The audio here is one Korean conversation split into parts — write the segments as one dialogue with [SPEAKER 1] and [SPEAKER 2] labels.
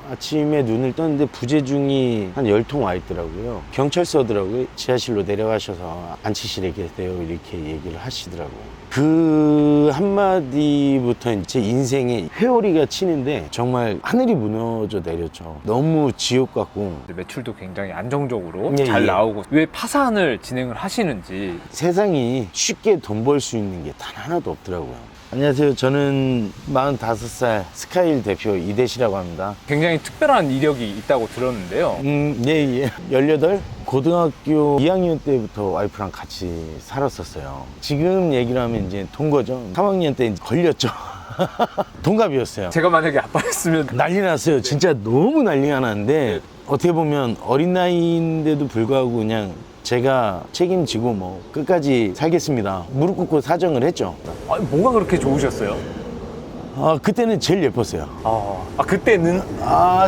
[SPEAKER 1] 아침에 눈을 떴는데 부재중이 한 10통 와 있더라고요. 경찰서더라고요. 지하실로 내려가셔서 안치실에 계세요 이렇게 얘기를 하시더라고요. 그 한마디부터 제 인생에 회오리가 치는데 정말 하늘이 무너져 내렸죠. 너무 지옥 같고.
[SPEAKER 2] 매출도 굉장히 안정적으로
[SPEAKER 1] 예,
[SPEAKER 2] 잘
[SPEAKER 1] 예.
[SPEAKER 2] 나오고 왜 파산을 진행을 하시는지.
[SPEAKER 1] 세상이 쉽게 돈 벌 수 있는 게 단 하나도 없더라고요. 안녕하세요. 저는 45살 스카이힐 대표 이대시라고 합니다.
[SPEAKER 2] 굉장히 특별한 이력이 있다고 들었는데요.
[SPEAKER 1] 예. 18? 고등학교 2학년 때부터 와이프랑 같이 살았었어요. 지금 얘기를 하면 이제 동거죠. 3학년 때 이제 걸렸죠. 동갑이었어요.
[SPEAKER 2] 제가 만약에 아빠였으면
[SPEAKER 1] 난리 났어요. 진짜 너무 난리가 났는데 어떻게 보면 어린 나이인데도 불구하고 그냥 제가 책임지고 뭐 끝까지 살겠습니다. 무릎 꿇고 사정을 했죠.
[SPEAKER 2] 뭐가 그렇게 좋으셨어요?
[SPEAKER 1] 그때는 제일 예뻤어요.
[SPEAKER 2] 그때는?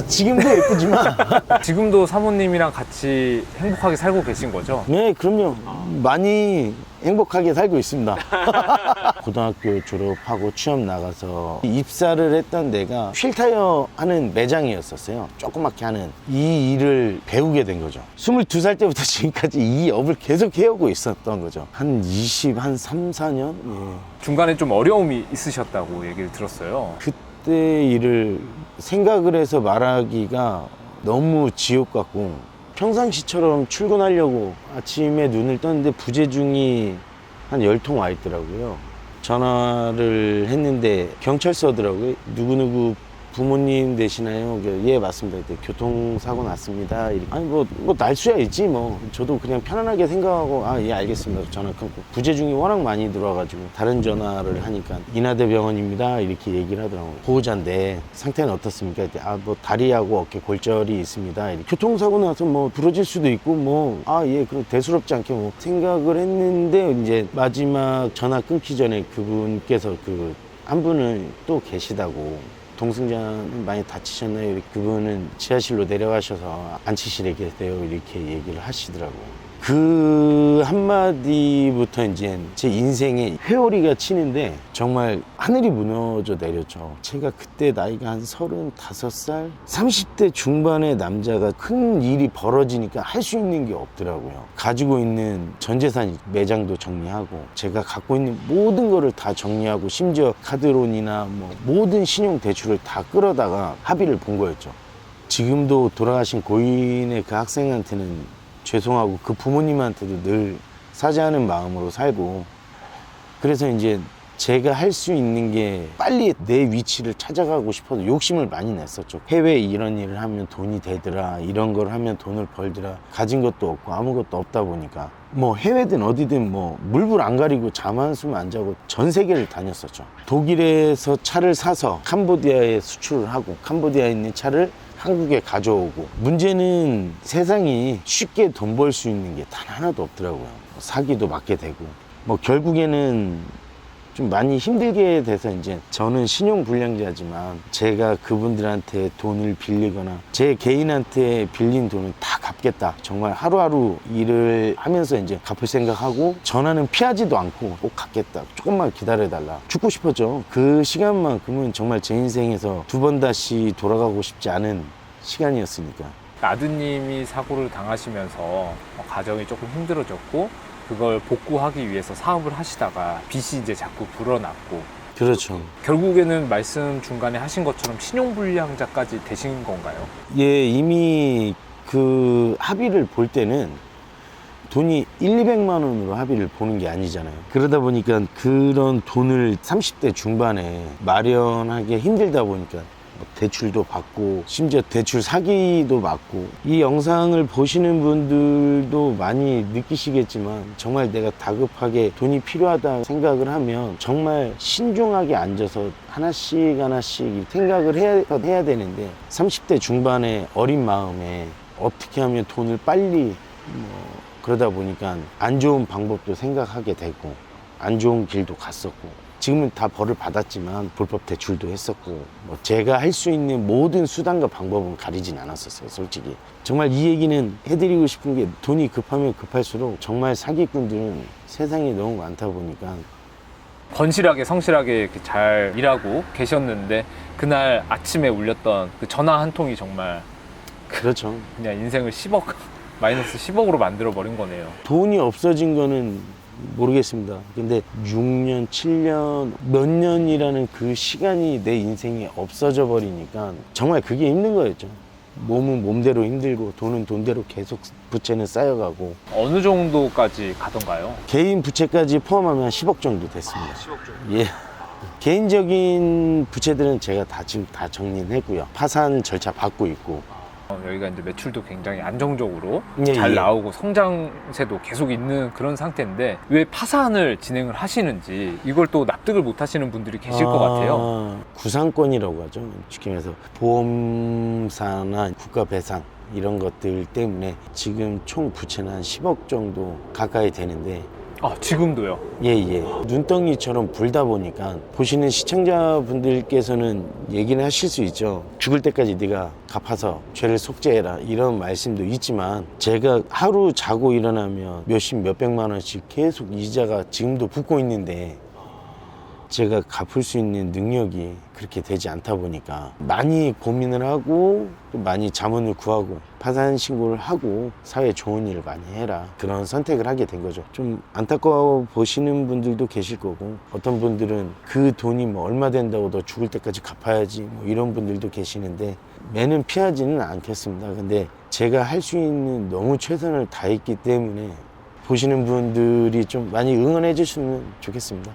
[SPEAKER 1] 지금도 예쁘지만
[SPEAKER 2] 지금도 사모님이랑 같이 행복하게 살고 계신 거죠?
[SPEAKER 1] 네, 그럼요. 많이 행복하게 살고 있습니다. 고등학교 졸업하고 취업 나가서 입사를 했던 데가 휠타이어 하는 매장이었었어요. 조그맣게 하는 이 일을 배우게 된 거죠. 22살 때부터 지금까지 이 업을 계속 해오고 있었던 거죠. 한 3, 4년? 예.
[SPEAKER 2] 중간에 좀 어려움이 있으셨다고 얘기를 들었어요.
[SPEAKER 1] 그때 일을 생각을 해서 말하기가 너무 지옥 같고, 평상시처럼 출근하려고 아침에 눈을 떴는데 부재중이 한 10통 와 있더라고요. 전화를 했는데 경찰서더라고요. 누구누구 부모님 되시나요? 예, 맞습니다. 교통사고 났습니다. 아니 뭐 날수야 있지 뭐. 저도 그냥 편안하게 생각하고 예, 알겠습니다. 전화 끊고. 부재중이 워낙 많이 들어와가지고 다른 전화를 하니까 인하대병원입니다 이렇게 얘기를 하더라고요. 보호자인데 상태는 어떻습니까? 뭐 다리하고 어깨 골절이 있습니다. 교통사고 나서 뭐 부러질 수도 있고 뭐 예, 그럼 대수롭지 않게 뭐 생각을 했는데, 이제 마지막 전화 끊기 전에 그분께서 한 분은 또 계시다고. 동승자는 많이 다치셨나요? 그분은 지하실로 내려가셔서 안치실에 계세요 이렇게 얘기를 하시더라고요. 그 한마디부터 이제 제 인생에 회오리가 치는데 정말 하늘이 무너져 내렸죠. 제가 그때 나이가 한 35살? 30대 중반의 남자가 큰 일이 벌어지니까 할 수 있는 게 없더라고요. 가지고 있는 전 재산 매장도 정리하고 제가 갖고 있는 모든 거를 다 정리하고 심지어 카드론이나 뭐 모든 신용 대출을 다 끌어다가 합의를 본 거였죠. 지금도 돌아가신 고인의 그 학생한테는 죄송하고 그 부모님한테도 늘 사죄하는 마음으로 살고, 그래서 이제 제가 할 수 있는 게 빨리 내 위치를 찾아가고 싶어서 욕심을 많이 냈었죠. 해외에 이런 일을 하면 돈이 되더라, 이런 걸 하면 돈을 벌더라. 가진 것도 없고 아무것도 없다 보니까 뭐 해외든 어디든 뭐 물불 안 가리고 잠 한숨 안 자고 전 세계를 다녔었죠. 독일에서 차를 사서 캄보디아에 수출을 하고 캄보디아에 있는 차를 한국에 가져오고. 문제는 세상이 쉽게 돈 벌 수 있는 게 단 하나도 없더라고요. 사기도 맞게 되고 뭐 결국에는 좀 많이 힘들게 돼서, 이제 저는 신용불량자지만 제가 그분들한테 돈을 빌리거나 제 개인한테 빌린 돈은 다 갚겠다, 정말 하루하루 일을 하면서 이제 갚을 생각하고 전화는 피하지도 않고 꼭 갚겠다, 조금만 기다려달라, 죽고 싶었죠. 그 시간만큼은 정말 제 인생에서 두 번 다시 돌아가고 싶지 않은 시간이었으니까.
[SPEAKER 2] 아드님이 사고를 당하시면서 가정이 조금 힘들어졌고 그걸 복구하기 위해서 사업을 하시다가 빚이 이제 자꾸 불어났고.
[SPEAKER 1] 그렇죠.
[SPEAKER 2] 결국에는 말씀 중간에 하신 것처럼 신용불량자까지 되신 건가요?
[SPEAKER 1] 예, 이미 그 합의를 볼 때는 돈이 200만 원으로 합의를 보는 게 아니잖아요. 그러다 보니까 그런 돈을 30대 중반에 마련하기 힘들다 보니까 대출도 받고 심지어 대출 사기도 받고. 이 영상을 보시는 분들도 많이 느끼시겠지만 정말 내가 다급하게 돈이 필요하다 생각을 하면 정말 신중하게 앉아서 하나씩 하나씩 생각을 해야 되는데, 30대 중반의 어린 마음에 어떻게 하면 돈을 빨리 그러다 보니까 안 좋은 방법도 생각하게 되고 안 좋은 길도 갔었고, 지금은 다 벌을 받았지만 불법 대출도 했었고, 제가 할 수 있는 모든 수단과 방법은 가리진 않았었어요, 솔직히. 정말 이 얘기는 해드리고 싶은 게, 돈이 급하면 급할수록 정말 사기꾼들은 세상에 너무 많다 보니까
[SPEAKER 2] 건실하게 성실하게 이렇게 잘 일하고 계셨는데 그날 아침에 울렸던 그 전화 한 통이 정말
[SPEAKER 1] 그렇죠.
[SPEAKER 2] 그냥 인생을 10억 마이너스 10억으로 만들어 버린 거네요.
[SPEAKER 1] 돈이 없어진 거는 모르겠습니다. 근데 6년, 7년, 몇 년이라는 그 시간이 내 인생에 없어져 버리니까 정말 그게 힘든 거였죠. 몸은 몸대로 힘들고 돈은 돈대로 계속 부채는 쌓여가고
[SPEAKER 2] 어느 정도까지 가던가요?
[SPEAKER 1] 개인 부채까지 포함하면 한 10억 정도 됐습니다.
[SPEAKER 2] 10억 정도.
[SPEAKER 1] 예. 개인적인 부채들은 제가 다 지금 다 정리는 했고요. 파산 절차 받고 있고.
[SPEAKER 2] 여기가 이제 매출도 굉장히 안정적으로
[SPEAKER 1] 예,
[SPEAKER 2] 잘
[SPEAKER 1] 예.
[SPEAKER 2] 나오고 성장세도 계속 있는 그런 상태인데 왜 파산을 진행을 하시는지 이걸 또 납득을 못 하시는 분들이 계실 것 같아요.
[SPEAKER 1] 구상권이라고 하죠. 쉽게 말해서 보험사나 국가 배상 이런 것들 때문에 지금 총 부채는 한 10억 정도 가까이 되는데
[SPEAKER 2] 아, 지금도요?
[SPEAKER 1] 예. 눈덩이처럼 불다 보니까 보시는 시청자분들께서는 얘기는 하실 수 있죠. 죽을 때까지 네가 갚아서 죄를 속죄해라 이런 말씀도 있지만 제가 하루 자고 일어나면 몇십 몇백만 원씩 계속 이자가 지금도 붙고 있는데 제가 갚을 수 있는 능력이 그렇게 되지 않다 보니까 많이 고민을 하고 또 많이 자문을 구하고 파산 신고를 하고 사회에 좋은 일을 많이 해라 그런 선택을 하게 된 거죠. 좀 안타까워 보시는 분들도 계실 거고 어떤 분들은 그 돈이 뭐 얼마 된다고 너 죽을 때까지 갚아야지 뭐 이런 분들도 계시는데 매는 피하지는 않겠습니다. 근데 제가 할 수 있는 너무 최선을 다했기 때문에 보시는 분들이 좀 많이 응원해 주시면 좋겠습니다.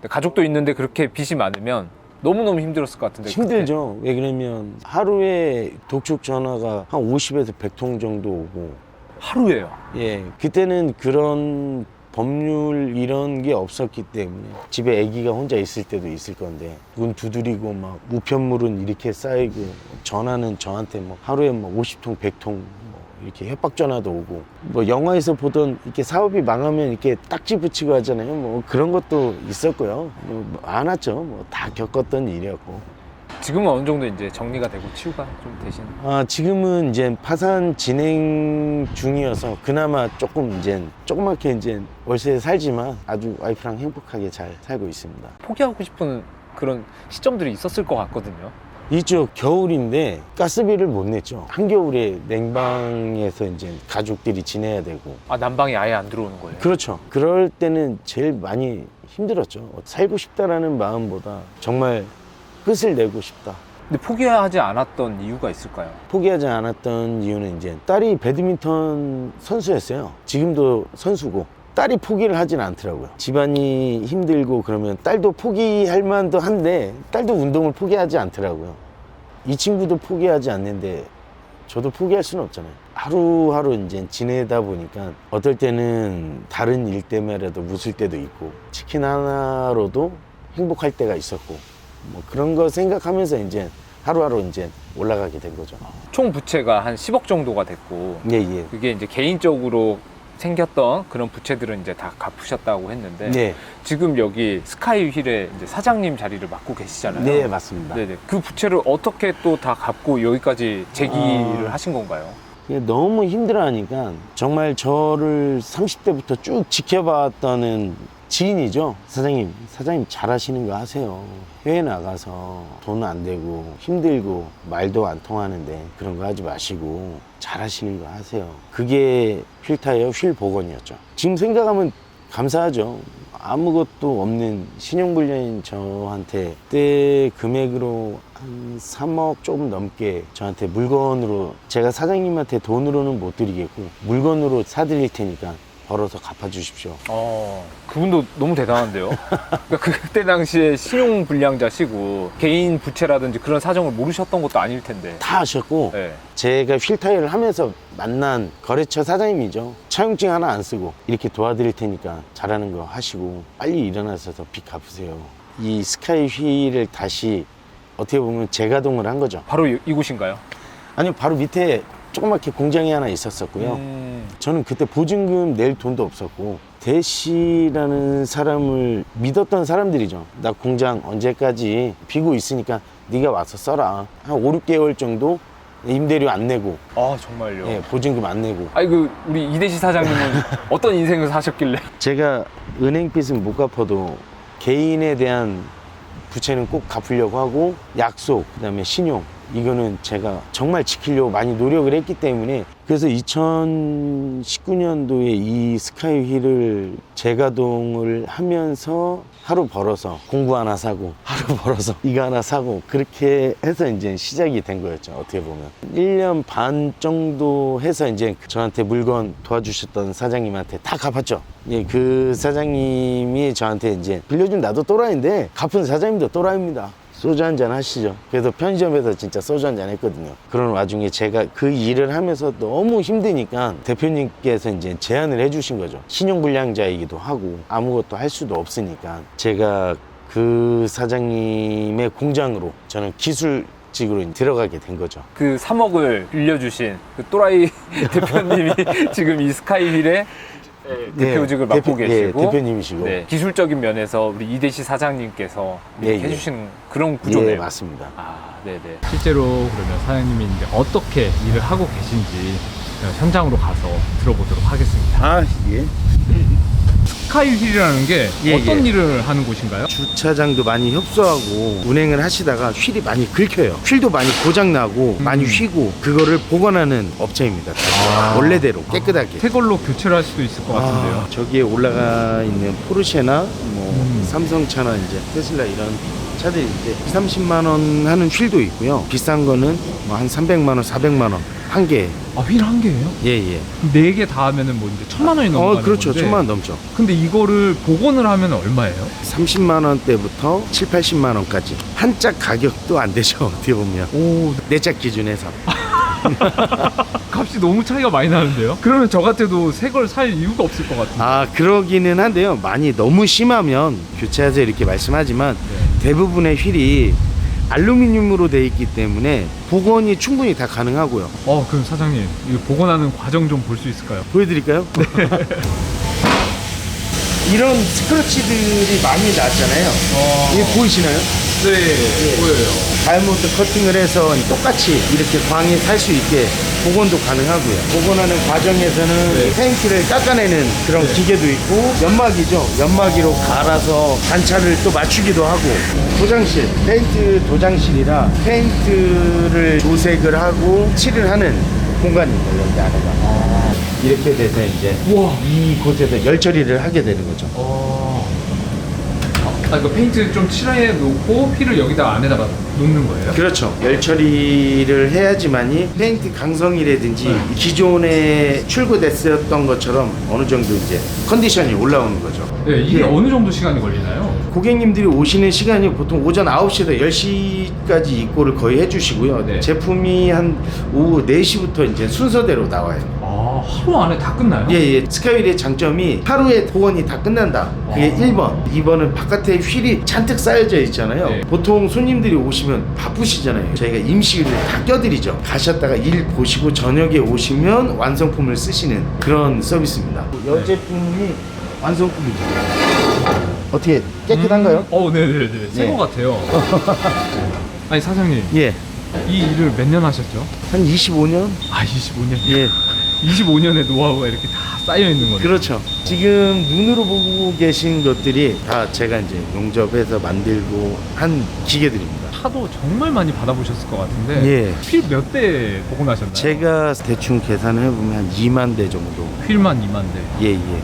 [SPEAKER 2] 가족도 있는데 그렇게 빚이 많으면 너무너무 힘들었을 것 같은데.
[SPEAKER 1] 힘들죠. 왜 그러면 하루에 독촉 전화가 한 50에서 100통 정도 오고
[SPEAKER 2] 하루에요?
[SPEAKER 1] 예, 그때는 그런 법률 이런 게 없었기 때문에 집에 아기가 혼자 있을 때도 있을 건데 문 두드리고 막 우편물은 이렇게 쌓이고 전화는 저한테 뭐 하루에 뭐 50통 100통 이렇게 협박 전화도 오고 뭐 영화에서 보던 이렇게 사업이 망하면 이렇게 딱지 붙이고 하잖아요. 뭐 그런 것도 있었고요. 뭐 많았죠. 뭐 다 겪었던 일이었고.
[SPEAKER 2] 지금은 어느 정도 이제 정리가 되고 치유가 좀 되신?
[SPEAKER 1] 지금은 이제 파산 진행 중이어서 그나마 조금 이제 조그맣게 이제 월세에 살지만 아주 와이프랑 행복하게 잘 살고 있습니다.
[SPEAKER 2] 포기하고 싶은 그런 시점들이 있었을 것 같거든요.
[SPEAKER 1] 있죠. 겨울인데 가스비를 못 냈죠. 한겨울에 냉방에서 이제 가족들이 지내야 되고.
[SPEAKER 2] 아, 난방이 아예 안 들어오는 거예요?
[SPEAKER 1] 그렇죠. 그럴 때는 제일 많이 힘들었죠. 살고 싶다라는 마음보다 정말 끝을 내고 싶다.
[SPEAKER 2] 근데 포기하지 않았던 이유가 있을까요?
[SPEAKER 1] 포기하지 않았던 이유는 이제 딸이 배드민턴 선수였어요. 지금도 선수고. 딸이 포기를 하진 않더라고요. 집안이 힘들고 그러면 딸도 포기할 만도 한데 딸도 운동을 포기하지 않더라고요. 이 친구도 포기하지 않는데 저도 포기할 수는 없잖아요. 하루하루 이제 지내다 보니까 어떨 때는 다른 일 때문에라도 웃을 때도 있고 치킨 하나로도 행복할 때가 있었고 뭐 그런 거 생각하면서 이제 하루하루 이제 올라가게 된 거죠. 총
[SPEAKER 2] 부채가 한 10억 정도가 됐고
[SPEAKER 1] 예.
[SPEAKER 2] 그게 이제 개인적으로 생겼던 그런 부채들은 이제 다 갚으셨다고 했는데
[SPEAKER 1] 네.
[SPEAKER 2] 지금 여기 스카이 휠의 이제 사장님 자리를 맡고 계시잖아요.
[SPEAKER 1] 네, 맞습니다.
[SPEAKER 2] 네네. 그 부채를 어떻게 또 다 갚고 여기까지 재기를 하신 건가요?
[SPEAKER 1] 너무 힘들어하니까 정말 저를 30대부터 쭉 지켜봤다는 지인이죠. 사장님 잘하시는 거 하세요. 해외 나가서 돈 안 되고 힘들고 말도 안 통하는데 그런 거 하지 마시고 잘하시는 거 하세요. 그게 휠타이어 휠 복원이었죠. 지금 생각하면 감사하죠. 아무것도 없는 신용불량인 저한테 그때 금액으로 한 3억 조금 넘게 저한테 물건으로 제가 사장님한테 돈으로는 못 드리겠고 물건으로 사드릴 테니까 벌어서 갚아주십시오.
[SPEAKER 2] 그분도 너무 대단한데요. 그러니까 그때 당시에 신용불량자시고 개인 부채라든지 그런 사정을 모르셨던 것도 아닐 텐데.
[SPEAKER 1] 다 아셨고
[SPEAKER 2] 네.
[SPEAKER 1] 제가 휠타이어를 하면서 만난 거래처 사장님이죠. 차용증 하나 안 쓰고 이렇게 도와드릴 테니까 잘하는 거 하시고 빨리 일어나셔서 빚 갚으세요. 이 스카이 휠을 다시 어떻게 보면 재가동을 한 거죠.
[SPEAKER 2] 바로 이곳인가요?
[SPEAKER 1] 아니요, 바로 밑에 조그맣게 공장이 하나 있었었고요. 저는 그때 보증금 낼 돈도 없었고 대시라는 사람을 믿었던 사람들이죠. 나 공장 언제까지 비고 있으니까 네가 와서 써라. 한 5, 6개월 정도 임대료 안 내고
[SPEAKER 2] 아, 정말요?
[SPEAKER 1] 예, 보증금 안 내고.
[SPEAKER 2] 아니, 우리 이대시 사장님은 어떤 인생을 사셨길래?
[SPEAKER 1] 제가 은행빚은 못 갚아도 개인에 대한 부채는 꼭 갚으려고 하고, 약속, 그다음에 신용, 이거는 제가 정말 지키려고 많이 노력을 했기 때문에, 그래서 2019년도에 이 스카이 휠을 재가동을 하면서 하루 벌어서 공구 하나 사고, 하루 벌어서 이거 하나 사고, 그렇게 해서 이제 시작이 된 거였죠. 어떻게 보면 1년 반 정도 해서 이제 저한테 물건 도와주셨던 사장님한테 다 갚았죠. 예, 그 사장님이 저한테 이제 빌려준 나도 또라이인데 갚은 사장님도 또라이입니다. 소주 한잔 하시죠. 그래서 편의점에서 진짜 소주 한잔 했거든요. 그런 와중에 제가 그 일을 하면서 너무 힘드니까 대표님께서 이제 제안을 해주신 거죠. 신용불량자이기도 하고 아무것도 할 수도 없으니까, 제가 그 사장님의 공장으로 저는 기술직으로 들어가게 된 거죠.
[SPEAKER 2] 그 3억을 빌려주신 그 또라이 대표님이 지금 이 스카이휠의 대표직을 맡고 계시고,
[SPEAKER 1] 대표님이시고.
[SPEAKER 2] 네, 기술적인 면에서 우리 이대시 사장님께서
[SPEAKER 1] 예,
[SPEAKER 2] 이렇게
[SPEAKER 1] 예.
[SPEAKER 2] 해주시는 그런 구조네요.
[SPEAKER 1] 예, 맞습니다.
[SPEAKER 2] 아, 네네.
[SPEAKER 3] 실제로 그러면 사장님이 이제 어떻게 일을 하고 계신지 현장으로 가서 들어보도록 하겠습니다.
[SPEAKER 1] 아, 예.
[SPEAKER 3] 스카이휠이라는 게
[SPEAKER 1] 예,
[SPEAKER 3] 어떤
[SPEAKER 1] 예.
[SPEAKER 3] 일을 하는 곳인가요?
[SPEAKER 1] 주차장도 많이 협소하고 운행을 하시다가 휠이 많이 긁혀요. 휠도 많이 고장나고 많이 휘고, 그거를 복원하는 업체입니다. 원래대로 깨끗하게.
[SPEAKER 3] 새 걸로 교체를 할 수도 있을 것 같은데요.
[SPEAKER 1] 저기에 올라가 있는 포르쉐나 뭐 삼성차나 이제 테슬라 이런 차들이 이제 30만 원 하는 휠도 있고요. 비싼 거는 뭐 한 300만 원, 400만 원 한 개.
[SPEAKER 3] 아, 휠 한 개예요?
[SPEAKER 1] 예, 예.
[SPEAKER 3] 4개 다 하면은 뭐 이제 1,000만 원이 넘어가는
[SPEAKER 1] 그렇죠.
[SPEAKER 3] 건데.
[SPEAKER 1] 1000만 원 넘죠.
[SPEAKER 3] 근데 이거를 복원을 하면 얼마예요?
[SPEAKER 1] 30만 원대부터 7, 80만 원까지. 한 짝 가격도 안 되죠. 어떻게 보면.
[SPEAKER 3] 오,
[SPEAKER 1] 네 짝 기준에서.
[SPEAKER 3] 값이 너무 차이가 많이 나는데요? 그러면 저 같아도 새 걸 살 이유가 없을 것 같은데.
[SPEAKER 1] 아, 그러기는 한데요. 많이 너무 심하면 교체하세요 이렇게 말씀하지만, 대부분의 휠이 알루미늄으로 되어 있기 때문에 복원이 충분히 다 가능하고요.
[SPEAKER 3] 그럼 사장님, 이거 복원하는 과정 좀 볼 수 있을까요?
[SPEAKER 1] 보여드릴까요? 네. 이런 스크래치들이 많이 났잖아요. 이게 보이시나요?
[SPEAKER 3] 네, 보여요.
[SPEAKER 1] 다이아몬드 커팅을 해서 똑같이 이렇게 광이 살 수 있게 복원도 가능하고요. 복원하는 과정에서는 페인트를 깎아내는 그런 기계도 있고, 연막이죠. 연막이로 갈아서 단차를 또 맞추기도 하고, 도장실, 페인트 도장실이라 페인트를 도색을 하고 칠을 하는 공간입니다. 여기 안에가. 이렇게 돼서 이제
[SPEAKER 3] 우와.
[SPEAKER 1] 이곳에서 열 처리를 하게 되는 거죠.
[SPEAKER 3] 이거 페인트 좀 칠해 놓고 휠을 여기다가 안에다가 놓는 거예요?
[SPEAKER 1] 그렇죠. 열 처리를 해야지만이 페인트 강성이라든지 기존에 출고됐었던 것처럼 어느 정도 이제 컨디션이 올라오는 거죠.
[SPEAKER 3] 네, 이게 어느 정도 시간이 걸리나요?
[SPEAKER 1] 고객님들이 오시는 시간이 보통 오전 9시에서 10시까지 입고를 거의 해주시고요.
[SPEAKER 3] 네.
[SPEAKER 1] 제품이 한 오후 4시부터 이제 순서대로 나와요.
[SPEAKER 3] 하루 안에 다 끝나요?
[SPEAKER 1] 예. 스카이휠의 장점이 하루에 복원이 다 끝난다. 그게 1번. 2번은 바깥에 휠이 잔뜩 쌓여져 있잖아요.
[SPEAKER 3] 네.
[SPEAKER 1] 보통 손님들이 오시면 바쁘시잖아요. 저희가 임시를 다 껴드리죠. 가셨다가 일 보시고 저녁에 오시면 완성품을 쓰시는 그런 서비스입니다. 이 제품이 완성품이죠. 어떻게 깨끗한가요?
[SPEAKER 3] 네네네. 새 거 같아요. 아니, 사장님.
[SPEAKER 1] 예.
[SPEAKER 3] 이 일을 몇 년 하셨죠?
[SPEAKER 1] 한 25년?
[SPEAKER 3] 25년.
[SPEAKER 1] 예.
[SPEAKER 3] 25년의 노하우가 이렇게 다 쌓여 있는 거네요.
[SPEAKER 1] 그렇죠. 지금 눈으로 보고 계신 것들이 다 제가 이제 용접해서 만들고 한 기계들입니다.
[SPEAKER 3] 차도 정말 많이 받아보셨을 것 같은데.
[SPEAKER 1] 예.
[SPEAKER 3] 휠 몇 대 복원하셨나요?
[SPEAKER 1] 제가 대충 계산을 해보면 한 2만 대 정도.
[SPEAKER 3] 휠만 2만 대.
[SPEAKER 1] 예, 예.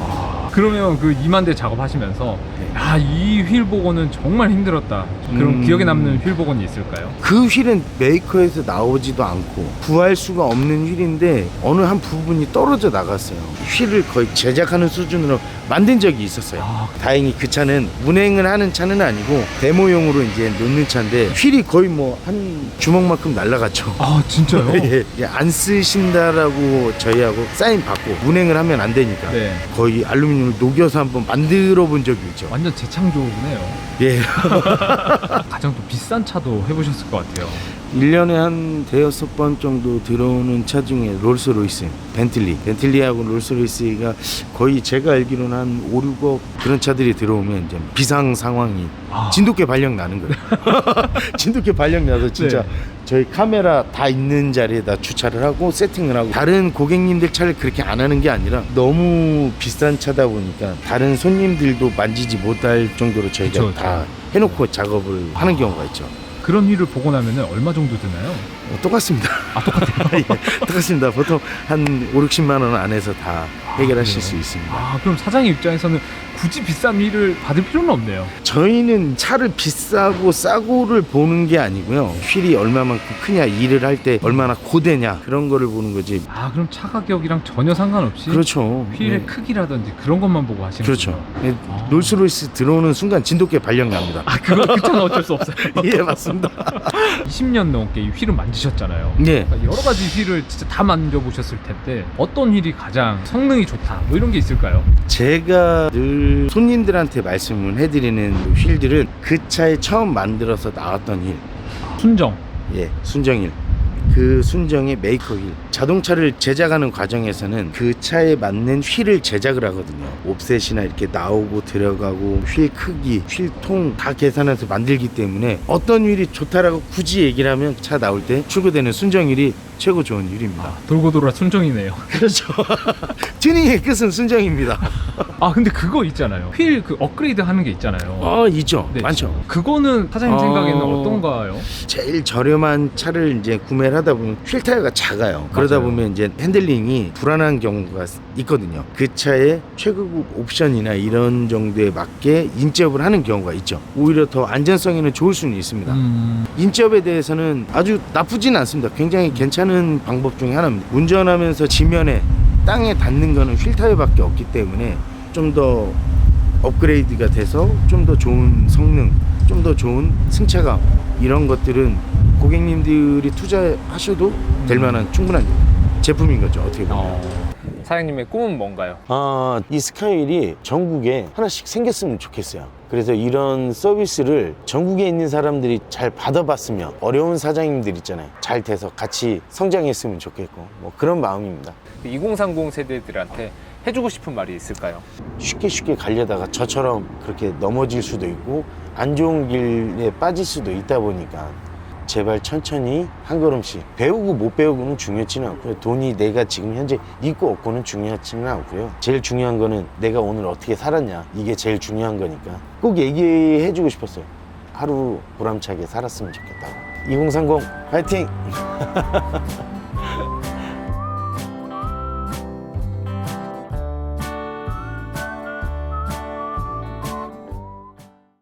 [SPEAKER 3] 그러면 그 2만 대 작업하시면서
[SPEAKER 1] 네.
[SPEAKER 3] 이 휠 복원은 정말 힘들었다. 그럼 기억에 남는 휠 복원이 있을까요?
[SPEAKER 1] 그 휠은 메이커에서 나오지도 않고 구할 수가 없는 휠인데 어느 한 부분이 떨어져 나갔어요. 휠을 거의 제작하는 수준으로 만든 적이 있었어요. 다행히 그 차는 운행을 하는 차는 아니고 데모용으로 이제 놓는 차인데 휠이 거의 뭐 한 주먹만큼 날라갔죠.
[SPEAKER 3] 진짜요?
[SPEAKER 1] 예, 안 쓰신다라고 저희하고 사인 받고 운행을 하면 안 되니까
[SPEAKER 3] 네.
[SPEAKER 1] 거의 알루미늄을 녹여서 한번 만들어 본 적이 있죠.
[SPEAKER 3] 완전 재창조네요.
[SPEAKER 1] 예.
[SPEAKER 3] 가장 또 비싼 차도 해보셨을 것 같아요.
[SPEAKER 1] 1년에 한 대여섯 번 정도 들어오는 차 중에 롤스로이스, 벤틀리하고 롤스로이스가 거의 제가 알기로는 한 5, 6억 그런 차들이 들어오면 이제 비상 상황이 진돗개 발령 나는 거예요. 진돗개 발령 나서 진짜
[SPEAKER 3] 네.
[SPEAKER 1] 저희 카메라 다 있는 자리에다 주차를 하고 세팅을 하고, 다른 고객님들 차를 그렇게 안 하는 게 아니라 너무 비싼 차다 보니까 다른 손님들도 만지지 못할 정도로 저희가
[SPEAKER 3] 그쵸,
[SPEAKER 1] 다 해놓고 작업을 하는 경우가 있죠.
[SPEAKER 3] 그런 휠을 보고 나면 얼마 정도 드나요?
[SPEAKER 1] 똑같습니다. 똑같아요? 예, 똑같습니다. 보통 한 5, 60만 원 안에서 다 해결하실
[SPEAKER 3] 네.
[SPEAKER 1] 수 있습니다.
[SPEAKER 3] 그럼 사장님 입장에서는 굳이 비싼 휠을 받을 필요는 없네요.
[SPEAKER 1] 저희는 차를 비싸고 싸고를 보는 게 아니고요. 휠이 얼마만큼 크냐, 일을 할 때 얼마나 고되냐, 그런 거를 보는 거지.
[SPEAKER 3] 그럼 차 가격이랑 전혀 상관없이
[SPEAKER 1] 그렇죠.
[SPEAKER 3] 휠의
[SPEAKER 1] 네.
[SPEAKER 3] 크기라든지 그런 것만 보고 하시는
[SPEAKER 1] 그렇죠.
[SPEAKER 3] 거예요?
[SPEAKER 1] 예, 롤스로이스 들어오는 순간 진돗개 발령 납니다.
[SPEAKER 3] 그 차는 어쩔 수 없어요.
[SPEAKER 1] 예, 맞습니다.
[SPEAKER 3] 20년 넘게 이 휠을 만지셨잖아요.
[SPEAKER 1] 네.
[SPEAKER 3] 그러니까 여러 가지 휠을 진짜 다 만져보셨을 텐데 어떤 휠이 가장 성능이 좋다 뭐 이런 게 있을까요?
[SPEAKER 1] 제가 늘 손님들한테 말씀을 해드리는 휠들은 그 차에 처음 만들어서 나왔던 휠,
[SPEAKER 3] 순정.
[SPEAKER 1] 예, 순정휠. 그 순정의 메이커 휠. 자동차를 제작하는 과정에서는 그 차에 맞는 휠을 제작을 하거든요. 옵셋이나 이렇게 나오고 들어가고 휠 크기, 휠통 다 계산해서 만들기 때문에 어떤 휠이 좋다라고 굳이 얘기를 하면 차 나올 때 출고되는 순정휠이 최고 좋은 휠입니다.
[SPEAKER 3] 돌고 돌아 순정이네요.
[SPEAKER 1] 그렇죠. 튜닝의 끝은 순정입니다.
[SPEAKER 3] 근데 그거 있잖아요. 휠 그 업그레이드 하는 게 있잖아요.
[SPEAKER 1] 있죠.
[SPEAKER 3] 네.
[SPEAKER 1] 많죠.
[SPEAKER 3] 그거는 사장님 생각에는 어떤가요?
[SPEAKER 1] 제일 저렴한 차를 이제 구매를 하다 보면 휠 타이어가 작아요. 그러다
[SPEAKER 3] 맞아요.
[SPEAKER 1] 보면 이제 핸들링이 불안한 경우가 있거든요. 그 차의 최고급 옵션이나 이런 정도에 맞게 인접을 하는 경우가 있죠. 오히려 더 안전성에는 좋을 수는 있습니다. 인접에 대해서는 아주 나쁘진 않습니다. 굉장히 괜찮은 방법 중에 하나입니다. 운전하면서 지면에 땅에 닿는 거는 휠 타이어밖에 없기 때문에 좀 더 업그레이드가 돼서 좀 더 좋은 성능, 좀 더 좋은 승차감, 이런 것들은 고객님들이 투자하셔도 될 만한 충분한 제품인 거죠, 어떻게 보면.
[SPEAKER 2] 사장님의 꿈은 뭔가요?
[SPEAKER 1] 이 스카이휠이 전국에 하나씩 생겼으면 좋겠어요. 그래서 이런 서비스를 전국에 있는 사람들이 잘 받아봤으면, 어려운 사장님들 있잖아요, 잘 돼서 같이 성장했으면 좋겠고, 뭐 그런 마음입니다.
[SPEAKER 2] 2030 세대들한테 해주고 싶은 말이 있을까요?
[SPEAKER 1] 쉽게 가려다가 저처럼 그렇게 넘어질 수도 있고 안 좋은 길에 빠질 수도 있다 보니까 제발 천천히 한 걸음씩, 배우고 못 배우고는 중요치는 않고요. 돈이 내가 지금 현재 있고 없고는 중요하지는 않고요. 제일 중요한 거는 내가 오늘 어떻게 살았냐, 이게 제일 중요한 거니까 꼭 얘기해 주고 싶었어요. 하루 보람차게 살았으면 좋겠다고. 2030 화이팅!